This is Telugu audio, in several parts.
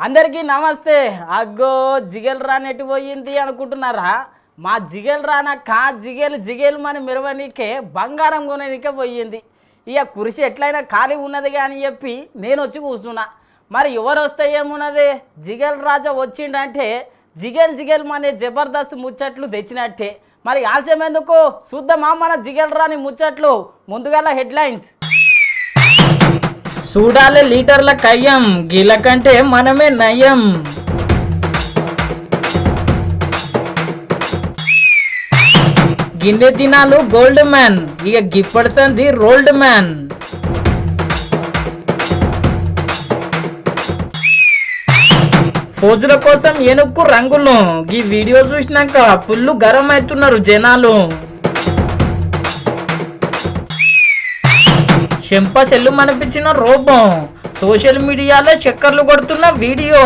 అందరికీ నమస్తే. అగ్గో జిగేల్ రానెట్టు పోయింది అనుకుంటున్నారా? మా జిగేల్ రాన కా జిగేలు మన మెరవనీకే బంగారం కొననీకే పోయింది. ఇక కురిసి ఎట్లయినా ఖాళీ ఉన్నది కానీ చెప్పి నేను వచ్చి కూర్చున్నా. మరి ఎవరు వస్తే ఏమున్నది? జిగేల్ రాజా వచ్చిండంటే జిగేల్ మనే జబర్దస్త్ ముచ్చట్లు తెచ్చినట్టే. మరి ఆలస్యం ఎందుకు చూద్దామా మన జిగేల్ రాని ముచ్చట్లు. ముందుగా హెడ్లైన్స్ చూడాలి. లీటర్ల కయ్యం గీల కంటే మనమే నయం. గిన్నె దినాలు గోల్డ్ మ్యాన్, ఇక గిప్పటి సంది రోల్డ్ మ్యాన్. ఫోజుల కోసం ఏనుక్కు రంగులు. ఈ వీడియో చూసినాక పుల్లు గరం అవుతున్నారు జనాలు. చెంప చెల్లు మనిపించిన రూపం, సోషల్ మీడియాలో చక్కర్లు కొడుతున్న వీడియో.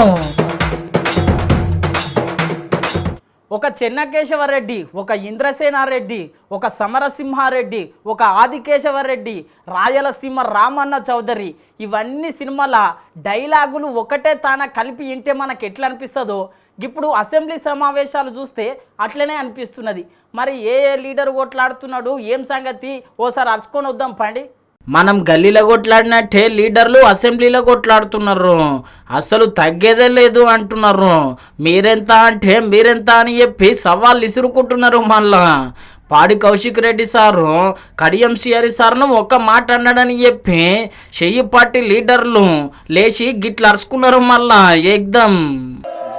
ఒక చెన్నకేశవరెడ్డి, ఒక ఇంద్రసేనారెడ్డి, ఒక సమరసింహారెడ్డి, ఒక ఆదికేశవరెడ్డి, రాయలసీమ రామన్న చౌదరి, ఇవన్నీ సినిమాల డైలాగులు ఒకటే తాన కలిపి ఇంటే మనకు ఎట్లా అనిపిస్తుందో ఇప్పుడు అసెంబ్లీ సమావేశాలు చూస్తే అట్లనే అనిపిస్తున్నది. మరి ఏ లీడర్ కొట్లాడుతున్నాడు ఏం సంగతి ఓసారి అరుచుకొని వద్దాం పండి. మనం గల్లీలో కొట్లాడినట్టే లీడర్లు అసెంబ్లీలో కొట్లాడుతున్నారు. అసలు తగ్గేదే లేదు అంటున్నారు. మీరెంత అంటే మీరెంత అని చెప్పి సవాళ్ళు ఇసురుకుంటున్నారు. మళ్ళా పాడి కౌశిక్ రెడ్డి సారు కడియం సిఆర్ఈ సార్ను ఒక్క మాట అన్నాడని చెప్పి చెయ్యి పార్టీ లీడర్లు లేచి గిట్ల అరుచుకున్నారు. మళ్ళా ఏకదం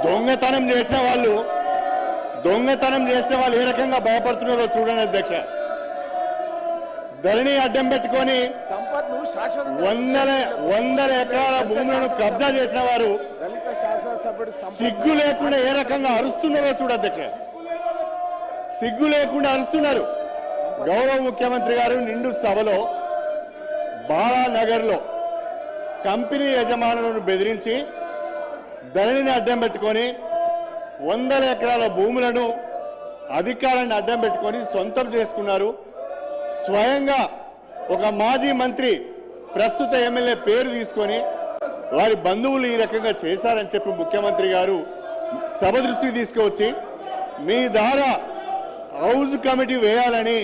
దొంగతనం చేసిన వాళ్ళు ఏ రకంగా భయపడుతున్నారో చూడండి అధ్యక్ష. ధరణి అడ్డం పెట్టుకొని వందల ఎకరాల భూములను కబ్జా చేసిన వారు సిగ్గు లేకుండా ఏ రకంగా అరుస్తున్నారో చూడ అధ్యక్ష. సిగ్గు లేకుండా అరుస్తున్నారు. గౌరవ ముఖ్యమంత్రి గారు నిండు సభలో బాలానగర్లో కంపెనీ యజమానులను బెదిరించి ధరణిని అడ్డం పెట్టుకొని వందల ఎకరాల భూములను అధికారాన్ని అడ్డం పెట్టుకొని సొంతం చేసుకున్నారు. స్వయంగా ఒక మాజీ మంత్రి ప్రస్తుత ఎమ్మెల్యే పేరు తీసుకొని వారి బంధువులు ఈ రకంగా చేశారని చెప్పి ముఖ్యమంత్రి గారు సభ దృష్టికి తీసుకువచ్చి మీ ద్వారా హౌస్ కమిటీ వేయాలని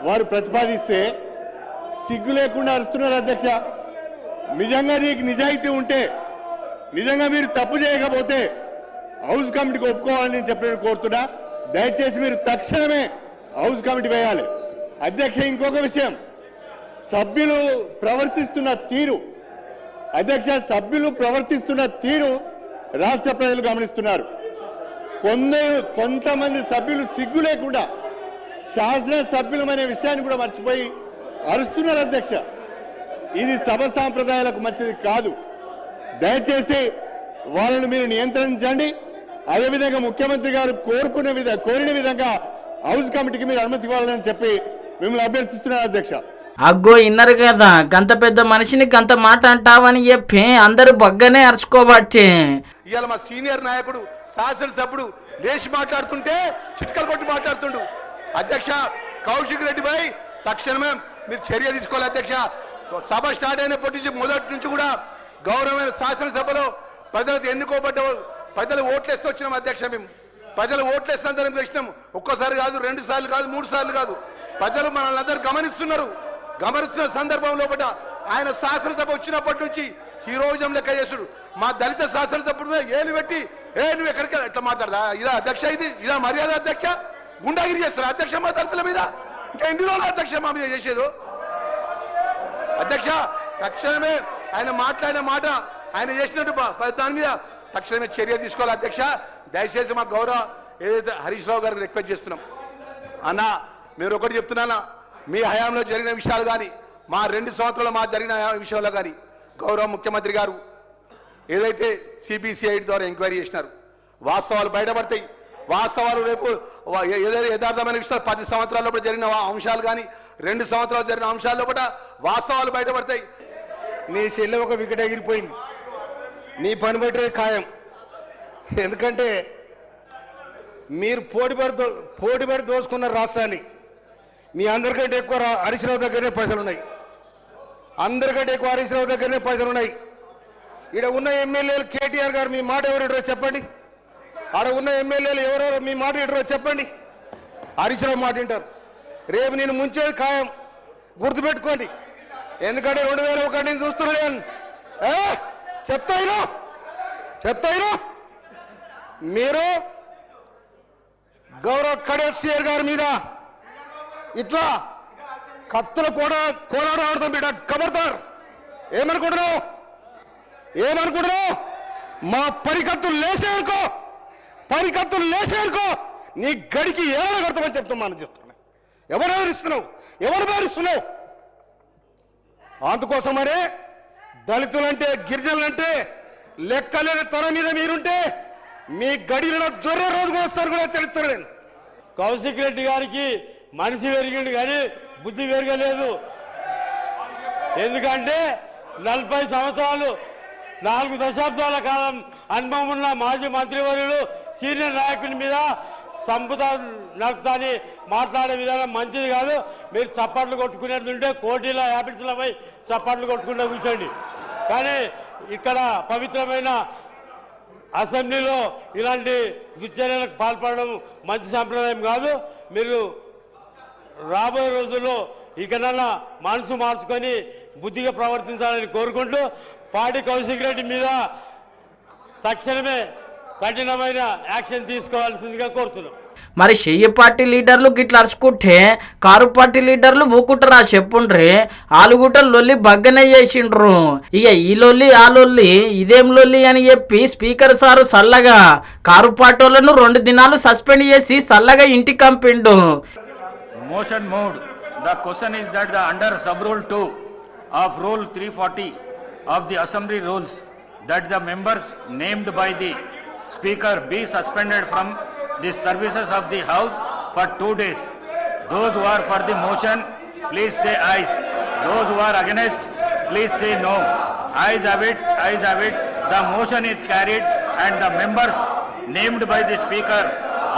వారు ప్రతిపాదిస్తే సిగ్గు లేకుండా అరుస్తున్నారు అధ్యక్ష. నిజంగా నీకు నిజాయితీ ఉంటే, నిజంగా మీరు తప్పు చేయకపోతే హౌస్ కమిటీకి ఒప్పుకోవాలని చెప్పి నేను కోరుతున్నా. దయచేసి మీరు తక్షణమే హౌస్ కమిటీ వేయాలి అధ్యక్ష. ఇంకొక విషయం, సభ్యులు ప్రవర్తిస్తున్న తీరు రాష్ట్ర ప్రజలు గమనిస్తున్నారు. కొంతమంది సభ్యులు సిగ్గు లేకుండా శాసనసభ్యులు అనే విషయాన్ని కూడా మర్చిపోయి అరుస్తున్నారు అధ్యక్ష. ఇది సభ సాంప్రదాయాలకు మంచిది కాదు. దయచేసి వాళ్ళను మీరు నియంత్రించండి. అదేవిధంగా ముఖ్యమంత్రి గారు కోరిన విధంగా హౌస్ కమిటీకి మీరు అనుమతి ఇవ్వాలని చెప్పి మిమ్మల్ని అభ్యర్థిస్తున్నారు అధ్యక్ష. అగ్గో ఇన్నరు కదా, గంత పెద్ద మనిషిని గంత మాట అంటావని చెప్పి అందరూ బగ్గనే అరుచుకోబట్టే. ఇవాళ మా సీనియర్ నాయకుడు శాసనసభ్యుడు లేచి మాట్లాడుతుంటే చిట్కలు కొట్టి మాట్లాడుతుండు. అధ్యక్ష కౌశిక్ రెడ్డి భాయ్ తక్షణమే మీరు చర్య తీసుకోవాలి అధ్యక్ష. సభ స్టార్ట్ అయినప్పటి నుంచి మొదటి నుంచి కూడా గౌరవమైన శాసనసభలో ప్రజలకు ఎన్నుకోబడ్డ ప్రజలు ఓట్లేస్తూ వచ్చినాం అధ్యక్ష. మేము ప్రజలు ఓట్లేస్తారని తెలిసినాం. ఒక్కసారి కాదు, 2 సార్లు కాదు, 3 సార్లు కాదు. ప్రజలు మనల్ని అందరూ గమనిస్తున్న సందర్భంలో ఆయన శాసనసభ వచ్చినప్పటి నుంచి హీరోయిజం లెక్క చేసుడు. మా దళిత శాసనసభ్యుడు ఏలు పెట్టి నువ్వు ఎక్కడికి ఎట్లా మాట్లాడదా? ఇదా అధ్యక్ష? ఇదా మర్యాద అధ్యక్ష? గుండాగిరి చేస్తారా అధ్యక్ష మా దళితుల మీద? ఇంకా ఎన్ని రోజులు అధ్యక్ష మా మీద చేసేది? అధ్యక్ష తక్షణమే ఆయన మాట్లాడిన మాట, ఆయన చేసినట్టు దాని మీద తక్షణమే చర్య తీసుకోవాలి అధ్యక్ష. దయచేసి మా గౌరవ ఏదైతే హరీష్ రావు గారికి రిక్వెస్ట్ చేస్తున్నాం. అన్న మీరు ఒకటి చెప్తున్నానా, మీ హయాంలో జరిగిన విషయాలు కానీ మా 2 సంవత్సరాలు మా జరిగిన విషయంలో కానీ గౌరవ ముఖ్యమంత్రి గారు ఏదైతే సిబిసిఐ ద్వారా ఎంక్వైరీ చేసినారు, వాస్తవాలు బయటపడతాయి. వాస్తవాలు రేపు ఏదైతే యథార్థమైన విషయాలు 10 సంవత్సరాల లోపల జరిగిన అంశాలు కానీ 2 సంవత్సరాలు జరిగిన అంశాల లోపల వాస్తవాలు బయటపడతాయి. నీ చెల్లె ఒక వికెట్ ఎగిరిపోయింది, నీ పని పెట్టేది ఖాయం. ఎందుకంటే మీరు పోటీపడి దోసుకున్నారు రాష్ట్రాన్ని. మీ అందరికంటే ఎక్కువ హరీష్ రావు దగ్గరనే పైసలు ఉన్నాయి. అందరికంటే ఎక్కువ హరీష్ రావు దగ్గరనే పైసలు ఉన్నాయి. ఈడ ఉన్న ఎమ్మెల్యేలు కేటీఆర్ గారు మీ మాట ఎవరు ఇడరో చెప్పండి. ఆడ ఉన్న ఎమ్మెల్యేలు ఎవరెవరో మీ మాట ఇడరో చెప్పండి. హరీష్ రావు మాట వింటారు. రేపు నేను ముంచేది ఖాయం, గుర్తుపెట్టుకోండి. ఎందుకంటే 2001 నుంచి చూస్తున్నాను. చెప్తాయినా మీరు గౌరవ్ కడేసియర్ గారి మీద ఇట్లా కత్తులు కూడా కోలాడాడుతాం బిడ్డ. కబర్దార్. ఏమనుకుంటున్నావు? మా పరికత్తులు లేసేనుకో నీ గడికి ఏమైనా కడతామని చెప్తామని చెప్తున్నా. ఎవరు బెదిరిస్తున్నావు? అందుకోసమనే దళితులంటే గిరిజనులంటే లెక్కలేని తన మీద మీరుంటే మీ గడిలో దొర్ర రోజు కూడా వస్తారు కూడా తెలుస్తాను నేను. కౌశిక్ రెడ్డి గారికి మనిషి పెరిగిండు కానీ బుద్ధి పెరగలేదు. ఎందుకంటే 40 సంవత్సరాలు 4 దశాబ్దాల కాలం అనుభవం ఉన్న మాజీ మంత్రివర్యులు సీనియర్ నాయకుని మీద సంపద నడుపుతాని మాట్లాడే విధానం మంచిది కాదు. మీరు చప్పట్లు కొట్టుకునేది ఉంటే కోటీల యాపిల్స్లపై చప్పట్లు కొట్టుకుంటూ కూర్చోండి. కానీ ఇక్కడ పవిత్రమైన అసెంబ్లీలో ఇలాంటి దుశ్చర్యలకు పాల్పడడం మంచి సంప్రదాయం కాదు. మీరు రాబోయే రోజుల్లో ఇకనన్నా మనసు మార్చుకొని బుద్ధిగా ప్రవర్తించాలని కోరుకుంటూ పాడి కౌశిక్ రెడ్డి మీద తక్షణమే కఠినమైన యాక్షన్ తీసుకోవాల్సిందిగా కోరుతున్నాం. మరి చెయ్యి పార్టీ లీడర్లు గిట్లా అరుచుకుంటే కారు పార్టీ లీడర్లు ఊకుంటారా చెప్పుండ్రి. ఆలుగుట్ట లొల్లి బగ్గనే చేసిండ్రు. ఇక ఈ లొల్లి ఆ లొల్లి ఇదేం లొల్లి అని చెప్పి స్పీకర్ సారు సల్లగా కారు పార్టీ వాళ్ళను 2 దినాలు సస్పెండ్ చేసి సల్లగా ఇంటికి పంపిండు. Motion moved. The question is that the under sub rule 2 of rule 340 of the assembly rules that the members named by the speaker be suspended from the services of the house for 2 days. Those who are for the motion, please say ayes. Those who are against, please say no. Ayes have it. The motion is carried and the members named by the speaker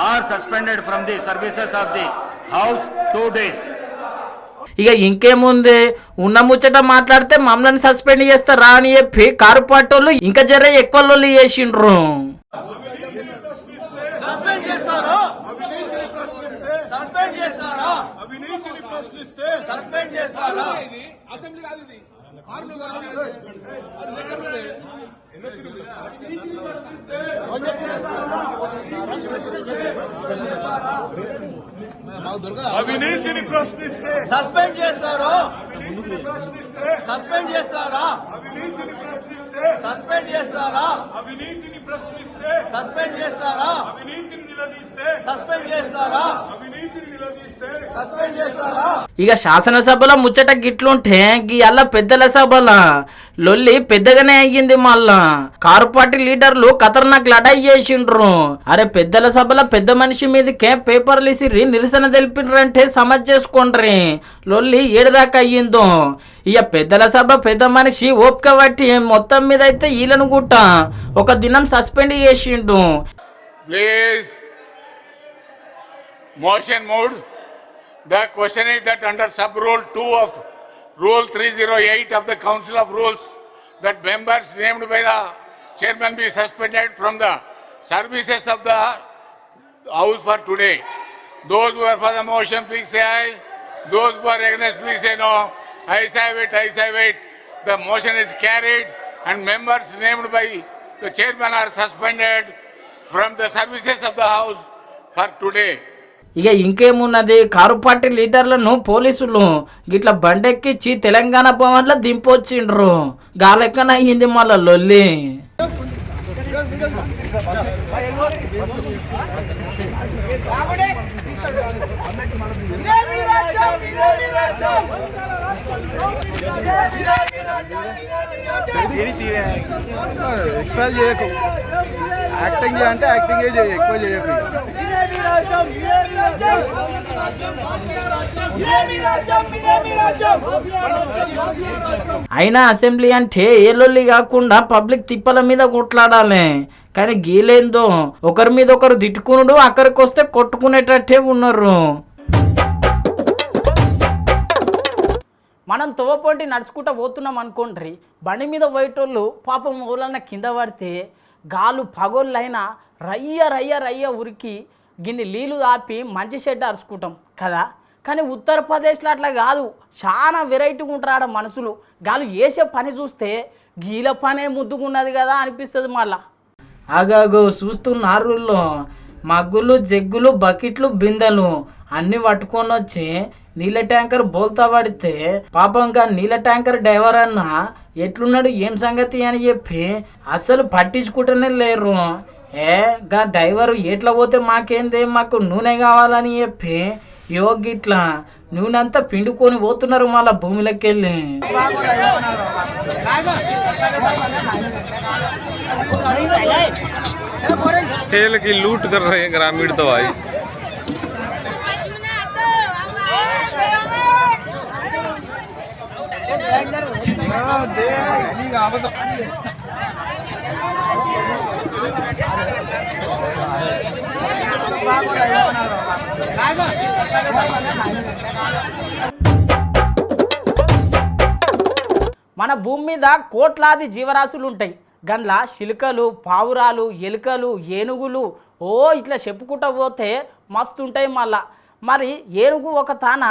are suspended from the services of the house 2 days. ఇక ఇంకేముంది, ఉన్న ముచ్చట మాట్లాడితే మమ్మల్ని సస్పెండ్ చేస్తారా అని చెప్పి కారు పాటోళ్ళు ఇంకా జర ఎక్కువ లొల్లి చేసిండ్రు. అవినీతిని ప్రశ్నిస్తే సస్పెండ్ చేస్తారా? అవినీతిని ప్రశ్నిస్తే సస్పెండ్ చేస్తారా? అవినీతిని ప్రశ్నిస్తే సస్పెండ్ చేస్తారా? అవినీతిని ప్రశ్నిస్తే సస్పెండ్ చేస్తారా? అవినీతిని నిలదీస్తే సస్పెండ్ చేస్తారా? అవినీతిని నిలదీస్తే సస్పెండ్ చేస్తారా? ఇక శాసనసభలో ముచ్చట గిట్లుంటే గీ అల్ల పెద్దల సభల లొల్లి పెద్దగానే అయ్యింది. మళ్ళా కారు పార్టీ లీడర్లు ఖతర్నాక్ లడాయి చేసిండ్రు. అరే పెద్దల సభలో పెద్ద మనిషి మీదకే పేపర్లు ఇసిరి నిరసన తెలిపినరంటే సమజ్ చేసుకోండ్రి. లొల్లి ఏడుదాకా అయ్యిందో. ఇక పెద్దల సభ పెద్ద మనిషి ఓపిక పట్టి మొత్తం మీద అయితే వీళ్ళను గుట్ట 1 దినం సస్పెండ్ చేసిండు. Please, motion moved. The question is that under sub rule 2 of rule 308 of the Council of Rules, that members named by the chairman be suspended from the services of the house for today. Those who are for the motion, please say aye. Those who are against, please say no. Ayes have it. The motion is carried and members named by the chairman are suspended from the services of the house for today. ఇక ఇంకేమున్నది, కారు పార్టీ లీడర్లను పోలీసులు గిట్లా బండెక్కిచ్చి తెలంగాణ భవన్లో దింపొచ్చిండ్రు. గాలెక్కన అయ్యింది మళ్ళా లొల్లి. ఎక్స్ట్రా చేయకు, యాక్టింగ్ అంటే యాక్టింగే చేయ, ఎక్కువ చేయకు. అయినా అసెంబ్లీ అంటే ఏ లొల్లి కాకుండా పబ్లిక్ తిప్పల మీద కొట్లాడాలి. కానీ గీలేందో ఒకరి మీద ఒకరు తిట్టుకునుడు, అక్కడికి వస్తే కొట్టుకునేటట్టే ఉన్నారు. మనం తోవపోటీ నడుచుకుంటూ పోతున్నాం అనుకోండి, బండి మీద పోయేటోళ్ళు పాపం ఊళ్ళన్న కింద పడితే గాలు పగోళ్ళైనా రయ్య రయ్య రయ్య ఉరికి గిన్ని నీళ్ళు ఆపి మంచి షెడ్ అరుచుకుంటాం కదా. కానీ ఉత్తరప్రదేశ్లో అట్లా కాదు, చాలా వెరైటీగా ఉంటారు మనుషులు. గాలు వేసే పని చూస్తే గీల పనే ముద్దుకున్నది కదా అనిపిస్తుంది. మళ్ళా ఆగాగో చూస్తున్నారుల్లో మగ్గులు జగ్గులు బకెట్లు బిందెలు అన్నీ పట్టుకొని వచ్చి నీళ్ళ ట్యాంకర్ బోల్తా పడితే పాపంగా నీళ్ళ ట్యాంకర్ డ్రైవర్ అన్న ఎట్లున్నాడు ఏం సంగతి అని చెప్పి అస్సలు పట్టించుకుంటూనే లేరు. గా డ్రైవరు ఎట్లా పోతే మాకేందే, మాకు నూనె కావాలని చెప్పి గిట్లా నూనె అంతా పిండుకొని పోతున్నారు మళ్ళా భూమిలోకి వెళ్ళి. तेल की लूट कर रहे हैं ग्रामीण तो भाई। మన భూమి మీద కోట్లాది జీవరాశులు ఉంటాయి. గండ్ల చిలుకలు, పావురాలు, ఎలుకలు, ఏనుగులు ఇట్లా చెప్పుకుంటూ పోతే మస్తు ఉంటాయి. మళ్ళా మరి ఏనుగు ఒక తాన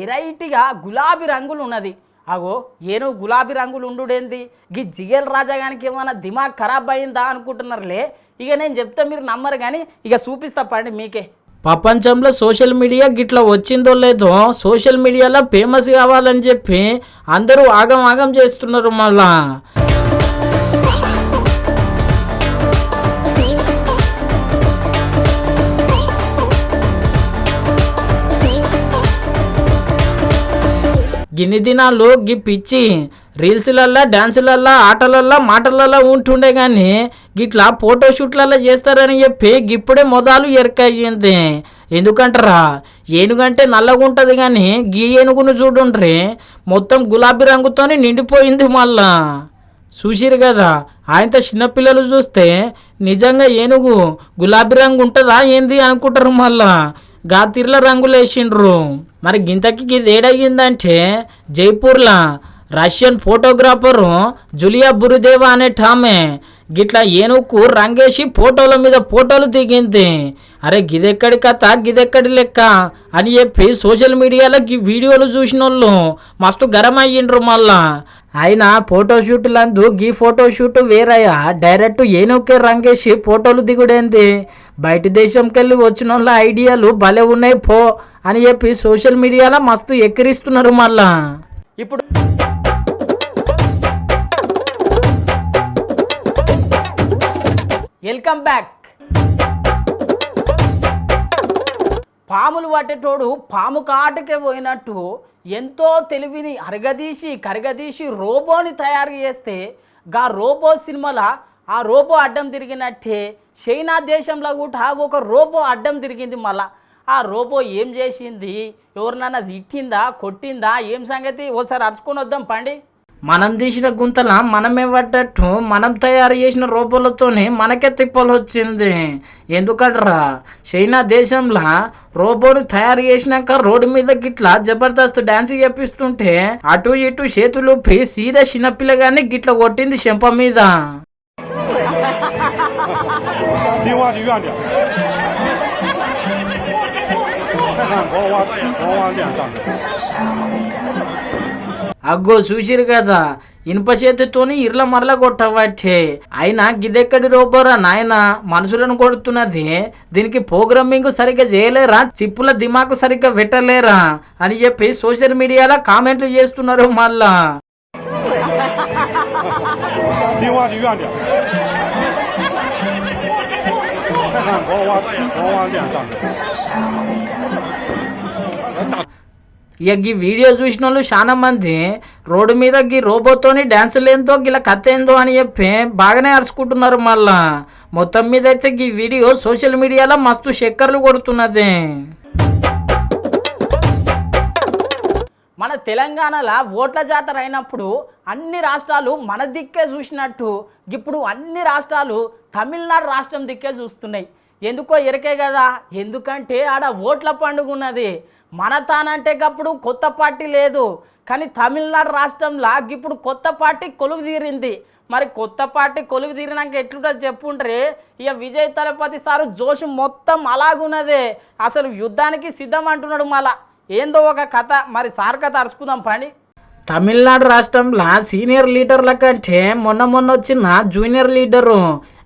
ఎరైటీగా గులాబీ రంగులు ఉన్నది. అగో ఏనుగు గులాబీ రంగులు ఉండుడేంది, గీ జిగేల్ రాజాగానికి ఏమైనా దిమాగ్ ఖరాబ్ అయిందా అనుకుంటున్నారులే. ఇక నేను చెప్తే మీరు నమ్మరు, కానీ ఇక చూపిస్తా పండి మీకే. ప్రపంచంలో సోషల్ మీడియా గిట్లా వచ్చిందో లేదో, సోషల్ మీడియాలో ఫేమస్ కావాలని చెప్పి అందరూ ఆగం ఆగం చేస్తున్నారు. మళ్ళా గిన్ని దినాలు గి పిచ్చి రీల్స్లల్లా, డ్యాన్సులల్లా, ఆటలల్లా, మాటలల్లా ఉంటుండే కానీ గిట్లా ఫోటోషూట్లల్లా చేస్తారని చెప్పి గిప్పుడే మొదలు ఎరకయ్యింది. ఎందుకంటారా, ఏనుగంటే నల్లగా ఉంటుంది కానీ గీ ఏనుగును చూడుండ్రి మొత్తం గులాబీ రంగుతోని నిండిపోయింది. మళ్ళా చూసిరు కదా, ఆయనతో చిన్నపిల్లలు చూస్తే నిజంగా ఏనుగు గులాబీ రంగు ఉంటుందా ఏంది అనుకుంటారు. మళ్ళా గాతిర్ల రంగులు వేసిండ్రు. మరి గింతకి ఇది ఏడయ్యిందంటే జైపూర్లో రష్యన్ ఫోటోగ్రాఫరు జులియా బురుదేవా అనే టామె గిట్లా ఏనుగుకు రంగేసి ఫోటోల మీద ఫోటోలు దిగింది. అరే గిదెక్కడి కథ, గిదెక్కడి లెక్క అని చెప్పి సోషల్ మీడియాలో ఈ వీడియోలు చూసిన వాళ్ళు మస్తు గరం అయ్యిండ్రు. మళ్ళా ఆయన ఫోటోషూట్లందు గీ ఫోటోషూట్ వేరయ్యా, డైరెక్ట్ ఏనుగుకే రంగేసి ఫోటోలు దిగుడేంది. బయట దేశంకి వెళ్ళి వచ్చిన వాళ్ళ ఐడియాలు భలే ఉన్నాయి పో అని చెప్పి సోషల్ మీడియాలో మస్తు ఎక్కిరిస్తున్నారు. మళ్ళా ఇప్పుడు వెల్కమ్ బ్యాక్. పాములు పట్టేటోడు పాము కాటుకే పోయినట్టు ఎంతో తెలివిని అరగదీసి కరగదీసి రోబోని తయారు చేస్తే గా రోబో సినిమాలో ఆ రోబో అడ్డం తిరిగినట్టే చైనా దేశంలో కూడా ఒక రోబో అడ్డం తిరిగింది. మళ్ళా ఆ రోబో ఏం చేసింది, ఎవరినన్నా తిట్టిందా, కొట్టిందా, ఏం సంగతి ఓసారి అరుచుకొని వద్దాం పండి. మనం తీసిన గుంతల మనమే పడ్డట్టు మనం తయారు చేసిన రోబోలతోనే మనకే తిప్పలు వచ్చింది. ఎందుకంటారా, చైనా దేశంలో రోబోను తయారు చేసినాక రోడ్డు మీద గిట్లా జబర్దస్త్ డాన్స్ చేపిస్తుంటే అటు ఇటు చేతులు సీదా చిన్నపిల్లగానే గిట్లా కొట్టింది చెంప మీద. అగ్గో చూసిరు కదా, ఇనుప చేతితోని ఇర్ల మరల కొట్టవచ్చే. అయినా గిదెక్కడి రోబోరా నాయన, మనుషులను కొడుతున్నది. దీనికి ప్రోగ్రామింగ్ సరిగ్గా చేయలేరా, చిప్పుల దిమాకు సరిగ్గా పెట్టలేరా అని చెప్పి సోషల్ మీడియాలో కామెంట్లు చేస్తున్నారు. మళ్ళా ఇక ఈ వీడియో చూసిన వాళ్ళు చాలా మంది రోడ్డు మీద గీ రోబోతోని డ్యాన్సులు ఏందో గిలా కథ ఏందో అని చెప్పి బాగానే అరుచుకుంటున్నారు. మళ్ళా మొత్తం మీద అయితే ఈ వీడియో సోషల్ మీడియాలో మస్తు చక్కర్లు కొడుతున్నది. మన తెలంగాణలో ఓట్ల జాతర అయినప్పుడు అన్ని రాష్ట్రాలు మన దిక్కే చూసినట్టు ఇప్పుడు అన్ని రాష్ట్రాలు తమిళనాడు రాష్ట్రం దిక్కే చూస్తున్నాయి. ఎందుకో ఎరకే కదా, ఎందుకంటే ఆడ ఓట్ల పండుగ ఉన్నది. మన తానంటే అప్పుడు కొత్త పార్టీ లేదు, కానీ తమిళనాడు రాష్ట్రంలో ఇప్పుడు కొత్త పార్టీ కొలువు తీరింది. మరి కొత్త పార్టీ కొలువు తీరినాక ఎట్లుంటుంది చెప్పుండ్రి. ఇక విజయ్ తలపతి సారు జోష్ మొత్తం అలాగున్నదే, అసలు యుద్ధానికి సిద్ధం అంటున్నాడు. మళ్ళా ఏందో ఒక కథ, మరి సార్ కథ అరుచుకుందాం పండి. తమిళనాడు రాష్ట్రంలో సీనియర్ లీడర్ల కంటే మొన్న వచ్చిన junior leader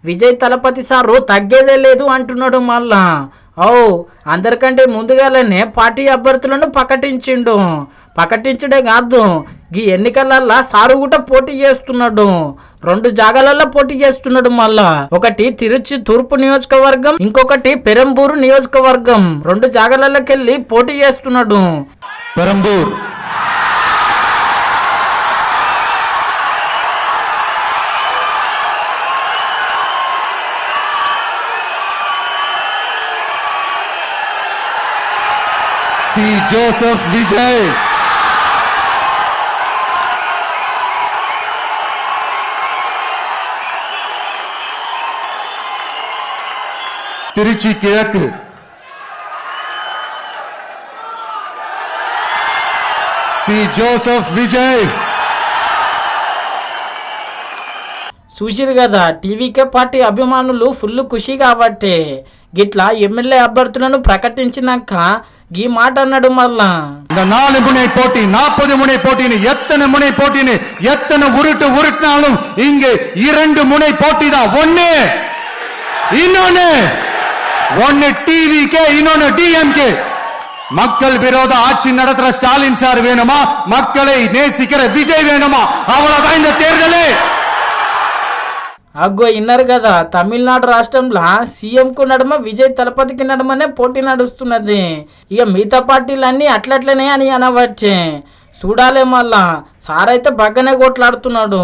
Vijay Thalapathy sir తగ్గేదే లేదు అంటున్నాడు. మళ్ళా అందరికంటే ముందుగానే పార్టీ అభ్యర్థులను ప్రకటించడే కాదు, ఈ ఎన్నికలల్లో సారు కూడా పోటీ చేస్తున్నాడు. 2 జాగాలలో పోటీ చేస్తున్నాడు. మళ్ళా ఒకటి తిరుచి తూర్పు నియోజకవర్గం, ఇంకొకటి పెరంబూరు నియోజకవర్గం. 2 జాగాలలోకి వెళ్ళి పోటీ చేస్తున్నాడు. పెరంబూర్ సి జోసెఫ్ విజయ్, తిరుచి కిழக்கு, సి జోసెఫ్ విజయ్. చూసిరు కదా, టీవీకే పార్టీ అభిమానులు ఫుల్ ఖుషి కాబట్టి గిట్లా ఎమ్మెల్యే అభ్యర్థులను ప్రకటించినాక ఈ మాట అన్నాడు. మళ్ళా இந்த 4 முனை போட்டி 40 முனை போட்டின்னு எத்தனை முனை போட்டின்னு எத்தனை உருட்டினாலும் இங்கு 2 முனை போட்டி தான். ஒன்னு டிவிகே, இன்னொன்னு டிஎம்கே. மக்கள் விரோத ஆட்சி நடத்துற ஸ்டாலின் சார் வேணுமா, மக்களை நேசிக்கிற விஜய் வேணுமா? அவ்வளவுதான் இந்த தேர்தலே. అగ్గో ఇన్నారు కదా, తమిళనాడు రాష్ట్రంలో సీఎంకు నడుమ విజయ్ తలపతికి నడుమనే పోటీ నడుస్తున్నది. ఇక మిగతా పార్టీలన్నీ అట్లట్లనే అని అనవచ్చే. చూడాలే. మళ్ళా సార్ అయితే బాగానే కొట్లాడుతున్నాడు.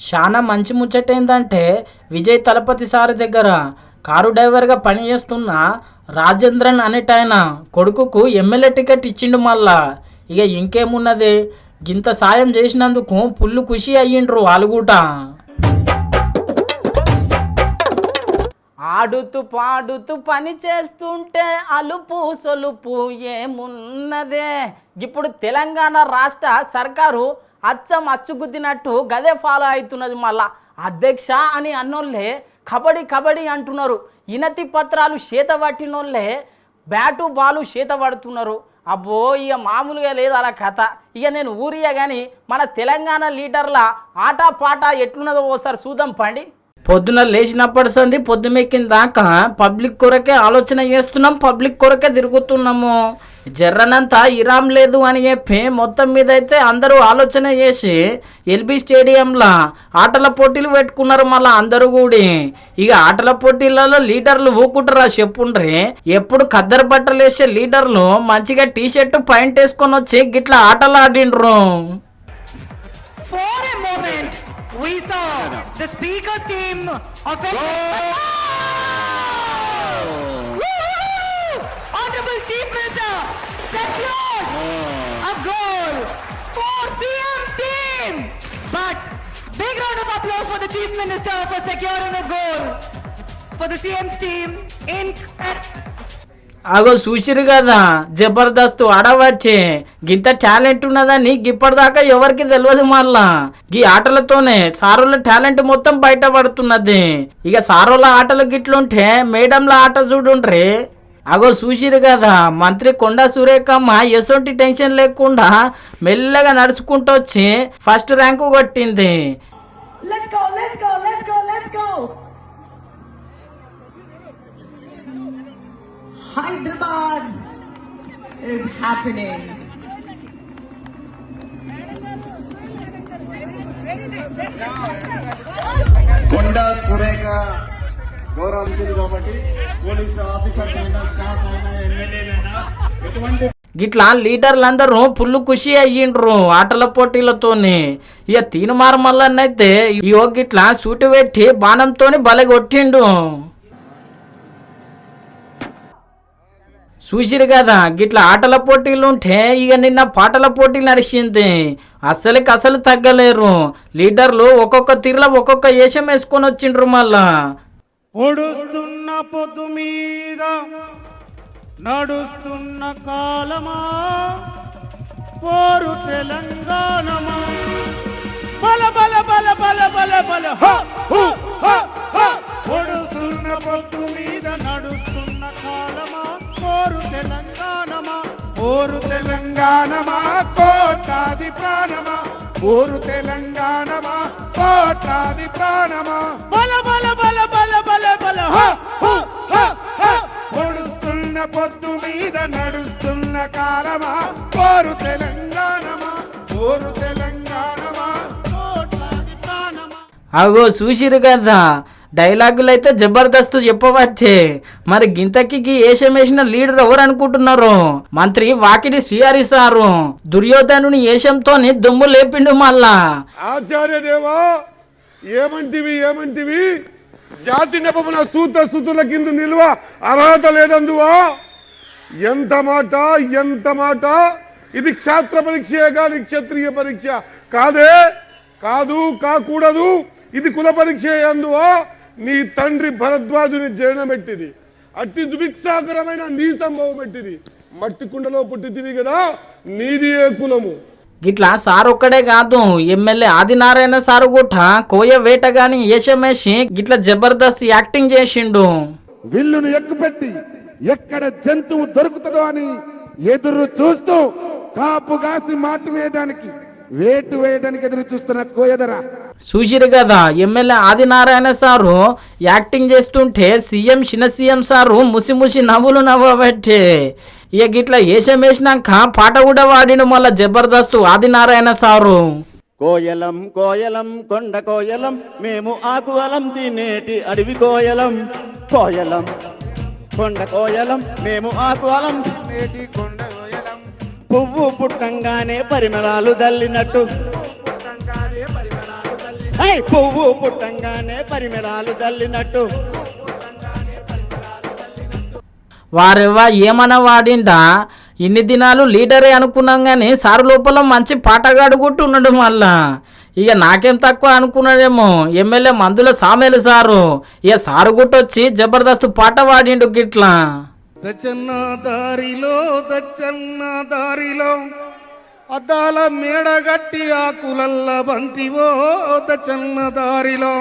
చాలా మంచి ముచ్చట ఏంటంటే విజయ్ తలపతి సార్ దగ్గర కారు డ్రైవర్గా పనిచేస్తున్న రాజేంద్రన్ అనేటాయన కొడుకుకు ఎమ్మెల్యే టికెట్ ఇచ్చిండు. మళ్ళా ఇక ఇంకేమున్నది, గింత సాయం చేసినందుకు ఫుల్ ఖుషి అయ్యిండ్రు వాళ్ళు కూడా. ఆడుతూ పాడుతూ పని చేస్తుంటే అలుపు సొలుపు ఏమున్నదే. ఇప్పుడు తెలంగాణ రాష్ట్ర సర్కారు అచ్చుగుద్దినట్టు గదే ఫాలో అవుతున్నది. మళ్ళా అధ్యక్ష అని అన్నోళ్ళే కబడ్డీ అంటున్నారు. ఇనతి పత్రాలు చేత పట్టినోళ్ళే బ్యాటు బాలు చేత పడుతున్నారు. అబ్బో ఇక మామూలుగా లేదు అలా కథ. ఇక నేను ఊరియా కానీ మన తెలంగాణ లీడర్ల ఆట పాట ఎట్లున్నదో ఓసారి చూద్దాం పండి. పొద్దున లేచినప్పటి సంది పొద్దుమెక్కిన దాకా పబ్లిక్ కొరకే ఆలోచన చేస్తున్నాం, పబ్లిక్ కొరకే తిరుగుతున్నాము. జర్రనంతా ఇరాం లేదు అని చెప్పి మొత్తం మీద అయితే అందరూ ఆలోచన చేసి ఎల్బీ స్టేడియంలో ఆటల పోటీలు పెట్టుకున్నారు. మళ్ళీ అందరూ కూడి ఇక ఆటల పోటీలలో లీడర్లు ఊకుంటారా చెప్పుండ్రి. ఎప్పుడు ఖద్దరు బట్టలు వేసే లీడర్లు మంచిగా టీషర్ట్ పాయింట్ వేసుకొని వచ్చి గిట్లా ఆటలు ఆడిండ్రు. We saw the speaker's team of Honorable Chief Minister secured a goal for CM's team. But big round of applause for the Chief Minister for securing a goal for the CM's team in. అగో చూసిరు కదా, జబర్దస్త్ ఆడవచ్చే. గింత టాలెంట్ ఉన్నదని ఇప్పటిదాకా ఎవరికి తెలియదు. మళ్ళా ఈ ఆటలతోనే సారోళ్ళ టాలెంట్ మొత్తం బయటపడుతున్నది. ఇక సారోళ్ళ ఆటలు గిట్లుంటే మేడంల ఆట చూడుండ్రి. అగో చూసిరు కదా, మంత్రి కొండా సురేఖమ్మ ఎసొంటి టెన్షన్ లేకుండా మెల్లగా నడుచుకుంటూ వచ్చి ఫస్ట్ ర్యాంకు కొట్టింది. Hyderabad is happening. Konda Surekha గౌరవించింది కాబట్టి పోలీసు ఆఫీసర్స్ అయినా స్టాఫ్ అయినా ఎమ్మెల్యేలైనా ఎటువంటి గిట్లా లీడర్లందరూ ఫుల్ ఖుషి అయ్యిండ్రు ఆటల పోటీలతోని. ఇక తీనుమార మల్లన్నైతే ఇయో గిట్లా సూటు పెట్టి బాణంతోని బలె కొట్టిండు. చూసిరు కదా, గిట్లా ఆటల పోటీలు ఉంటే ఇక నిన్న పాటల పోటీలు నడిచింది. అసలు తగ్గలేరు లీడర్లు. ఒక్కొక్క తీరులో ఒక్కొక్క వేషం వేసుకొని వచ్చిండ్రు. మళ్ళా పొడుస్తున్న పొద్దు మీద నడుస్తున్న కాలమా పోరు తెలంగాణమా బల బల బల బల బల బల పొడుస్తున్న పొద్దు మీద నడుస్తున్న కాలమా పోరు తెలంగాణమా పోరు తెలంగాణమా కోటాది ప్రాణమా పోరు తెలంగాణమా కోటాది ప్రాణమా బల బల బల బల బల బల పొడుస్తున్న పొద్దు మీద నడుస్తున్న కాలమా పోరు తెలంగాణమా పోరు తెలంగాణమా కోటాది ప్రాణమా. అగో చూసిరు కదా, డైలాగులు అయితే జబర్దస్త్ చెప్పబట్టే. మరి గింతకి ఏషం వేసిన లీడర్ ఎవరు అనుకుంటున్నారు? మంత్రి వాకిడి శ్రీహరి సారు దుర్యోధనుని ఏషంతో దుమ్ము లేపిండు. మళ్ళా ఆచార్యదేవా ఏమంటివి జాతి నెపమున సూత స్థుతుల కింద నిల్వ అర్హత లేదందువా? ఎంత మాట! ఇది క్షాత్ర పరీక్షే కాని క్షత్రియ పరీక్ష కాకూడదు. ఇది కుల పరీక్ష అందువా? నీ తండ్రి భరద్వాజుని జనమెట్టిది, అట్టి దుభిక్షాకరమైన నీ సంభవం పెట్టిది. మట్టి కుండలో పుట్టితివి కదా, నీది ఏ కులము? గిట్లా సార్ ఒక్కడే కాదు, ఎమ్మెల్యే ఆదినారాయణ సారు కూడా కోయ వేట గాని ఏషమేసి గిట్లా జబర్దస్త్ యాక్టింగ్ చేసిండు. విల్లును ఎక్కుపెట్టి ఎక్కడ జంతువు దొరుకుతుందో అని ఎదురు చూస్తూ కాపు కాసి వేటు వేయడానికి ఎదురు చూస్తున్న కోయదరా. చూసిరు కదా, ఎమ్మెల్యే ఆదినారాయణ సారు యాక్టింగ్ చేస్తుంటే చిన్న సీఎం సారు ముసి నవ్వులు నవ్వబట్టే. ఇక గిట్లా ఏషం వేసినాక పాట కూడా వాడిను మళ్ళా జబర్దస్త్ ఆదినారాయణ సారు. కోయలం కోయలం కొండ కోయలం మేము ఆకువలం తినేటి అడవి కోయలం. కోయలం కొండ కోయలం మేము ఆకువలం తినేటి కొండ కోయలం. పువ్వు పుట్టంగానే పరిమళాలు జల్లినట్టు, పువ్వు పుట్టంగానే పరిమళాలు జల్లినట్టు. వారెవ్వా ఏమన్నా వాడిండా? ఇన్ని దినాలు లీడరే అనుకున్నాం కానీ సారు లోపల మంచి పాటగాడు కొట్టున్నాడు. మళ్ళా ఇక నాకేం తక్కువ అనుకున్నాడేమో ఎమ్మెల్యే మందుల సామేలు సారు. ఇక సారు గుట్టొచ్చి జబర్దస్త్ పాట వాడిండు గిట్లా. దచ్చన్న దారిలో అద్దాల మేడగట్టి ఆకులల్ల బంతివో. దచ్చన్న దారిలో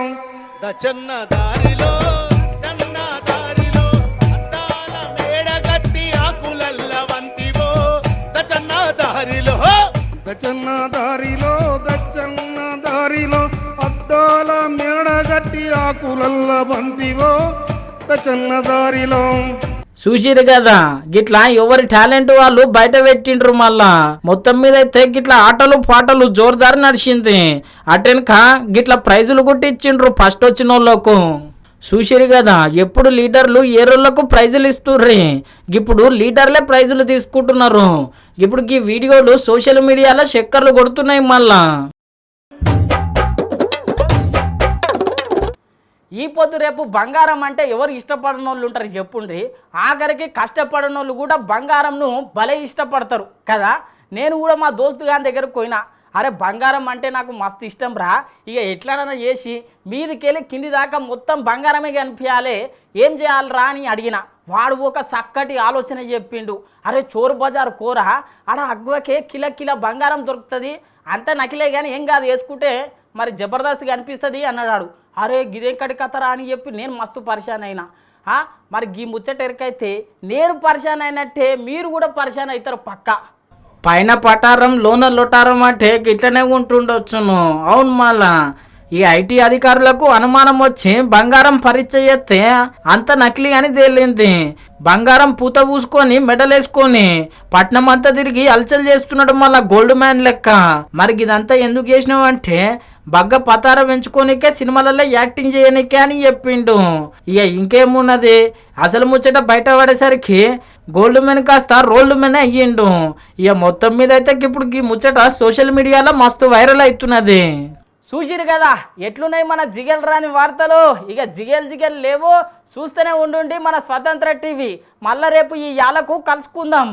అద్దాల మేడగట్టి ఆకులల్ల బంతివో. దచ్చన్న దారిలో చూసిరు కదా, గిట్లా ఎవరి టాలెంట్ వాళ్ళు బయట పెట్టిండ్రు. మళ్ళా మొత్తం మీద అయితే గిట్లా ఆటలు పాటలు జోరుదారు నడిచింది. అటెనక గిట్లా ప్రైజులు కూడా ఇచ్చిండ్రు ఫస్ట్ వచ్చిన వాళ్ళకు. చూసిరు కదా, ఎప్పుడు లీడర్లు ఏ రోజులకు ప్రైజులు ఇస్తుర్రి, ఇప్పుడు లీడర్లే ప్రైజులు తీసుకుంటున్నారు. ఇప్పుడు ఈ వీడియోలు సోషల్ మీడియాలో చక్కర్లు కొడుతున్నాయి. మళ్ళా ఈ పొద్దు రేపు బంగారం అంటే ఎవరు ఇష్టపడిన వాళ్ళు ఉంటారు చెప్పుండ్రి. ఆఖరికి కష్టపడిన వాళ్ళు కూడా బంగారంను భలే ఇష్టపడతారు కదా. నేను కూడా మా దోస్తు గారి దగ్గరకు పోయినా, అరే బంగారం అంటే నాకు మస్తు ఇష్టం రా, ఇక ఎట్లనైనా చేసి మీదికెళ్ళి కింది దాకా మొత్తం బంగారమే కనిపించాలి, ఏం చేయాలరా అని అడిగిన. వాడు ఒక చక్కటి ఆలోచన చెప్పిండు. అరే చోరు బజారు కూర ఆడ అగ్వకే కిల బంగారం దొరుకుతుంది, అంతా నకిలే కానీ ఏం కాదు, వేసుకుంటే మరి జబర్దస్త్గా అనిపిస్తుంది అన్నాడు. అరే గిదేం కడి కథరా అని చెప్పి నేను మస్తు పరిశాన్ అయినా. మరి గీ ముచ్చట ఎరికైతే నేను పరిశాన్ అయినట్టే మీరు కూడా పరిశాన్ అవుతారు పక్కా. పైన పటారం లోన లొటారం అంటే ఇట్లనే ఉంటుండొచ్చును. అవును, మళ్ళా ఈ ఐటీ అధికారులకు అనుమానం వచ్చి బంగారం పరీక్ష చేస్తే అంత నకిలీ అని తేలింది. బంగారం పూత పూసుకొని మెడలేసుకొని పట్నం అంతా తిరిగి అలచలు చేస్తున్నాడు మళ్ళా గోల్డ్ మ్యాన్ లెక్క. మరి ఇదంతా ఎందుకు చేసినావు అంటే బగ్గ పతార పెంచుకోనికే సినిమాలలో యాక్టింగ్ చేయనికే అని చెప్పిండు. ఇక ఇంకేమున్నది, అసలు ముచ్చట బయట పడేసరికి గోల్డ్ మెన్ కాస్త రోల్డ్ మెన్ అయ్యిండు. ఇక మొత్తం మీద అయితే ఇప్పుడు ఈ ముచ్చట సోషల్ మీడియాలో మస్తు వైరల్ అవుతున్నది. చూసిరు కదా ఎట్లున్నాయి మన జిగేల్ రాని వార్తలు. ఇక జిగేల్ లేవో చూస్తూనే ఉండుండి మన స్వతంత్ర టీవీ. మళ్ళా రేపు ఈ యాలకు కలుసుకుందాం.